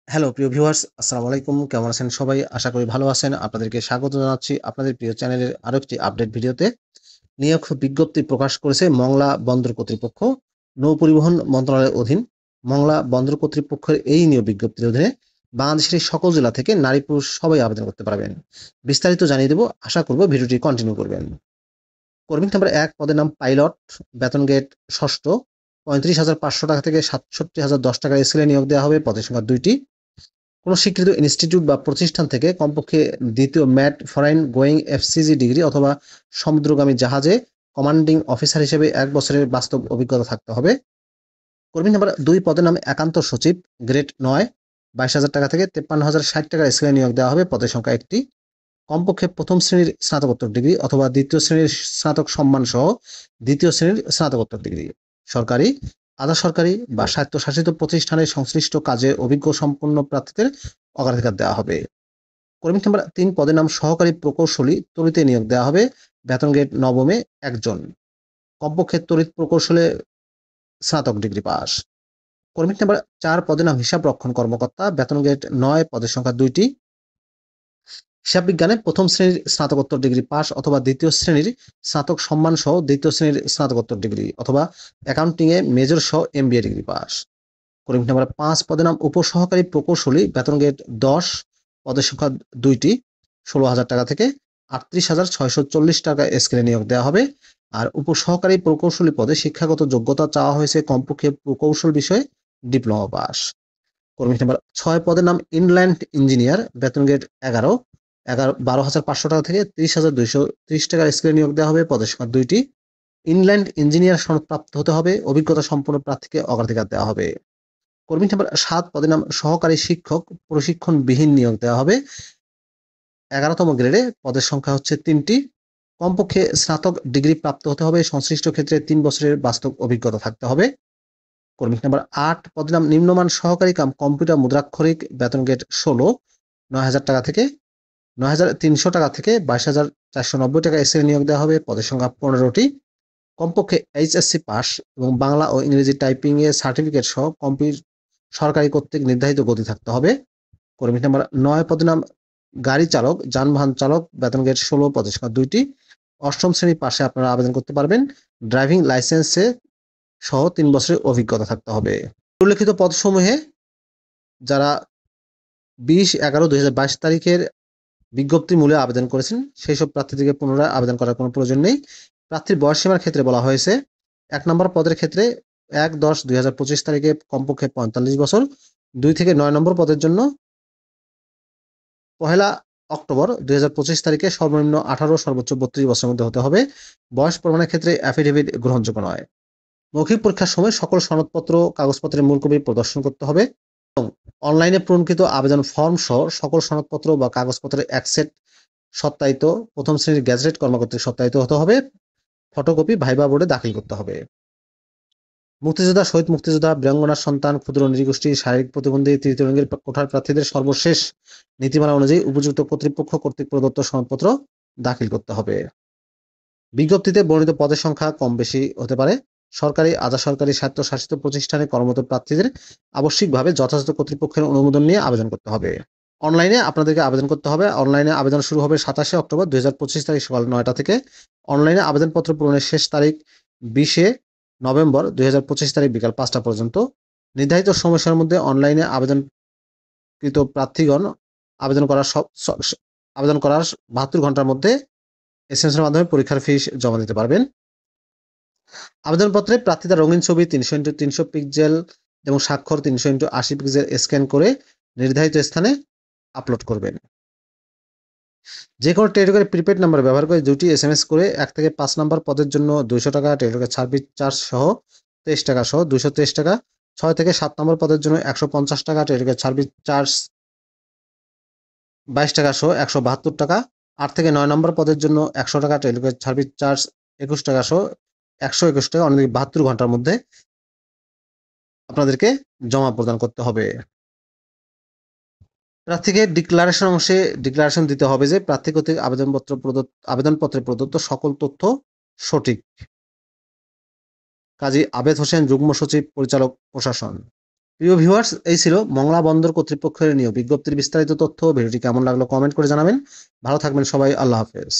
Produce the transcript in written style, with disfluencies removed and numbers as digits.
Hello প্রিয় viewers, আসসালামু আলাইকুম। কেমন আছেন সবাই? আশা করি ভালো আছেন। আপনাদেরকে স্বাগত জানাচ্ছি আপনাদের প্রিয় চ্যানেলের আরো একটি আপডেট ভিডিওতে। নিয়োগ বিজ্ঞপ্তি প্রকাশ করেছে মংলা বন্দর কর্তৃপক্ষ, নৌ পরিবহন মন্ত্রণালয়ের অধীন। মংলা বন্দর কর্তৃপক্ষের এই নিয়োগ বিজ্ঞপ্তির অধীনে বাংলাদেশের সকল জেলা থেকে নারী পুরুষ সবাই আবেদন করতে পারবেন। বিস্তারিত জানিয়ে দেব, আশা করব ভিডিওটি কন্টিনিউ করবেন। কর্মী নাম্বার ১ পদের নাম পাইলট, বেতন গ্রেড ষষ্ঠ, ৩৫,৫০০ টাকা থেকে ৬৭,০১০ টাকা স্কেলে নিয়োগ দেওয়া হবে। পদের সংখ্যা ২টি। কোনো স্বীকৃত ইনস্টিটিউট বা প্রতিষ্ঠান থেকে কমপক্ষে দ্বিতীয় ম্যাট ফরেন গোয়িং এফসিজি ডিগ্রি অথবা সমুদ্রগামী জাহাজে কমান্ডিং অফিসার হিসেবে ১ বছরের বাস্তব অভিজ্ঞতা থাকতে হবে। কর্মী নাম্বার ২ পদের নাম একান্ত সচিব, গ্রেড ৯, ২২,০০০ টাকা থেকে ৫৩,০৬০ টাকা স্কেলে নিয়োগ দেওয়া হবে। পদের সংখ্যা ১টি। কমপক্ষে প্রথম শ্রেণীর স্নাতকোত্তর ডিগ্রি অথবা দ্বিতীয় শ্রেণীর স্নাতক সম্মান সহ দ্বিতীয় শ্রেণীর স্নাতকোত্তর ডিগ্রি। সরকারি, আধা সরকারি বা স্বায়ত্তশাসিত প্রতিষ্ঠানের সংশ্লিষ্ট কাজে অভিজ্ঞ সম্পন্ন প্রার্থীদের অগ্রাধিকার দেওয়া হবে। কর্মী নাম্বার ৩ পদের নাম সহকারী প্রকৌশলী, তড়িতে নিয়োগ দেওয়া হবে। বেতন গ্রেড নবমে ১ জন। কমপক্ষে তড়িৎ প্রকৌশলে স্নাতক ডিগ্রি পাস। কর্মী নাম্বার ৪ পদের নাম হিসাব রক্ষণ কর্মকর্তা, বেতন গ্রেড ৯, পদের সংখ্যা ২টি। হিসাব বিজ্ঞানে প্রথম শ্রেণীর স্নাতকোত্তর ডিগ্রি পাস অথবা দ্বিতীয় শ্রেণীর স্নাতক সম্মান সহ দ্বিতীয় শ্রেণীর স্নাতকোত্তর ডিগ্রি অথবা অ্যাকাউন্টিংয়ে মেজর সহ এমবিএ ডিগ্রি পাস। কর্মী নাম্বার ৫ পদের নাম উপসহকারী প্রকৌশলী, বেতন গ্রেড ১০, পদের সংখ্যা ২টি, ১৬,০০০ টাকা থেকে ৩৮,৬৪০ টাকা স্কেলে নিয়োগ দেওয়া হবে। আর উপসহকারী প্রকৌশলী পদে শিক্ষাগত যোগ্যতা চাওয়া হয়েছে কমপক্ষে প্রকৌশল বিষয়ে ডিপ্লোমা পাস। কর্মী নাম্বার ৬ পদের নাম ইনল্যান্ড ইঞ্জিনিয়ার, বেতন গ্রেড ১১, ১২,৫০০ টাকা থেকে ৩০,২৩০ টাকা স্কেলে নিয়োগ দেওয়া হবে। পদের সংখ্যা ২টি। ইনল্যান্ড ইঞ্জিনিয়ার সনদপ্রাপ্ত হতে হবে। অভিজ্ঞতা সম্পন্ন প্রার্থীকে অগ্রাধিকার দেওয়া হবে। কর্মী নাম্বার ৭ পদের নাম সহকারী শিক্ষক, প্রশিক্ষণবিহীন নিয়োগ দেওয়া হবে। ১১তম গ্রেডে, পদের সংখ্যা হচ্ছে ৩টি। কমপক্ষে স্নাতক ডিগ্রি প্রাপ্ত হতে হবে। সংশ্লিষ্ট ক্ষেত্রে ৩ বছরের বাস্তব অভিজ্ঞতা থাকতে হবে। কর্মী নাম্বার ৮ পদের নাম নিম্নমান সহকারী কাম কম্পিউটার মুদ্রাক্ষরিক, বেতন গ্রেড ১৬, ৯,০০০ টাকা থেকে ৯,৩০০ টাকা থেকে ২২,৪৯০ টাকা স্কেলে নিয়োগ দেওয়া হবে। পদের সংখ্যা ১৫টি। কমপক্ষে এইচএসসি পাস এবং বাংলা ও ইংরেজি টাইপিং এ সার্টিফিকেট সহ সরকারি কর্তৃক নির্ধারিত গতি থাকতে হবে। কর্মী নাম্বার ৯ পদের নাম গাড়ি চালক, যানবাহন চালক, বেতন গ্রেড ১৬, পদের সংখ্যা ২টি। অষ্টম শ্রেণী পাশে আপনারা আবেদন করতে পারবেন। ড্রাইভিং লাইসেন্সে সহ ৩ বছরের অভিজ্ঞতা থাকতে হবে। উল্লেখিত পদসমূহে যারা ২০/১১/২০২২ তারিখের বিজ্ঞপ্তি মূলে আবেদন করেছেন সেই সব প্রার্থীদেরকে পুনরায় আবেদন করার কোনো প্রয়োজন নেই। প্রার্থীর বয়সসীমার ক্ষেত্রে বলা হয়েছে ১ নম্বর পদের ক্ষেত্রে ১/১০/২০২৫ তারিখে কমপক্ষে ৪৫ বছর, ২ থেকে ৯ নম্বর পদের জন্য ১ অক্টোবর ২০২৫ তারিখে সর্বনিম্ন ১৮, সর্বোচ্চ ৩২ বছরের মধ্যে হতে হবে। বয়স প্রমাণের ক্ষেত্রে অ্যাফিডেভিট গ্রহণযোগ্য নয়। মৌখিক পরীক্ষার সময় সকল সনদপত্র কাগজপত্রের মূল কপি প্রদর্শন করতে হবে। অনলাইনে পূরণকৃত আবেদন ফর্ম সহ সকল সনদপত্র বা কাগজপত্রের এক সেট সত্যায়িত প্রথম শ্রেণীর গ্যাজেটেড কর্মকর্তার সত্যায়িত হতে হবে। ফটোকপি ভাইবা বোর্ডে দাখিল করতে হবে। মুক্তিযোদ্ধা, শহীদ মুক্তিযোদ্ধা, বীরাঙ্গনার সন্তান, ক্ষুদ্র নৃগোষ্ঠী, শারীরিক প্রতিবন্ধী, তৃতীয় লিঙ্গের কোঠার প্রার্থীদের সর্বশেষ নীতিমালা অনুযায়ী উপযুক্ত কর্তৃপক্ষ কর্তৃক প্রদত্ত সনদপত্র দাখিল করতে হবে। বিজ্ঞপ্তিতে বর্ণিত পদের সংখ্যা কম বেশি হতে পারে। সরকারি, আধা সরকারি, স্বায়ত্তশাসিত প্রতিষ্ঠানে কর্মরত প্রার্থীদের আবশ্যিকভাবে যথাযথ কর্তৃপক্ষের অনুমোদন নিয়ে আবেদন করতে হবে। অনলাইনে আপনাদেরকে আবেদন করতে হবে। অনলাইনে আবেদন শুরু হবে ২৭শে অক্টোবর ২০২৫ তারিখ সকাল ৯টা থেকে। অনলাইনে আবেদনপত্র পূরণের শেষ তারিখ ২০শে নভেম্বর ২০২৫ তারিখ বিকাল ৫টা পর্যন্ত। নির্ধারিত সময়সীমার মধ্যে অনলাইনে আবেদনকৃত প্রার্থীগণ আবেদন করার ৭২ ঘন্টার মধ্যে এসএমএস এর মাধ্যমে পরীক্ষার ফি জমা দিতে পারবেন। আবেদনপত্রে প্রার্থীদের রঙিন ছবি ৩০০x৩০০ পিক্সেল এবং স্বাক্ষর ৩০০x৮০ পিক্সেল স্ক্যান করে নির্ধারিত স্থানে আপলোড করবেন। যে কোনো টেলিটকের প্রিপেড নাম্বার ব্যবহার করে ২টি এসএমএস করে ১ থেকে ৫ নম্বর পদের জন্য ২০০ টাকা, টেলিটকের সার্ভিস চার্জ সহ ২৩ টাকা সহ ২২৩ টাকা, ৬ থেকে ৭ নম্বর পদের জন্য ১৫০ টাকা, টেলিটকের সার্ভিস চার্জ ২২ টাকা সহ ১৭২ টাকা, ৮ থেকে ৯ নম্বর পদের জন্য ১০০ টাকা, টেলিটকের সার্ভিস চার্জ ২১ টাকা সহ ১২১ টাকা, অন্যদিকে ৭২ ঘন্টার মধ্যে আপনাদেরকে জমা প্রদান করতে হবে। প্রার্থীকে ডিক্লারেশন অংশে ডিক্লারেশন দিতে হবে যে প্রার্থী কর্তৃক আবেদনপত্রে প্রদত্ত সকল তথ্য সঠিক। কাজী আবেদ হোসেন, যুগ্ম সচিব, পরিচালক, প্রশাসন। প্রিয় ভিউয়ার্স, এই ছিল মংলা বন্দর কর্তৃপক্ষের নিয়োগ বিজ্ঞপ্তির বিস্তারিত তথ্য। ভিডিওটি কেমন লাগলো কমেন্ট করে জানাবেন। ভালো থাকবেন সবাই। আল্লাহ হাফেজ।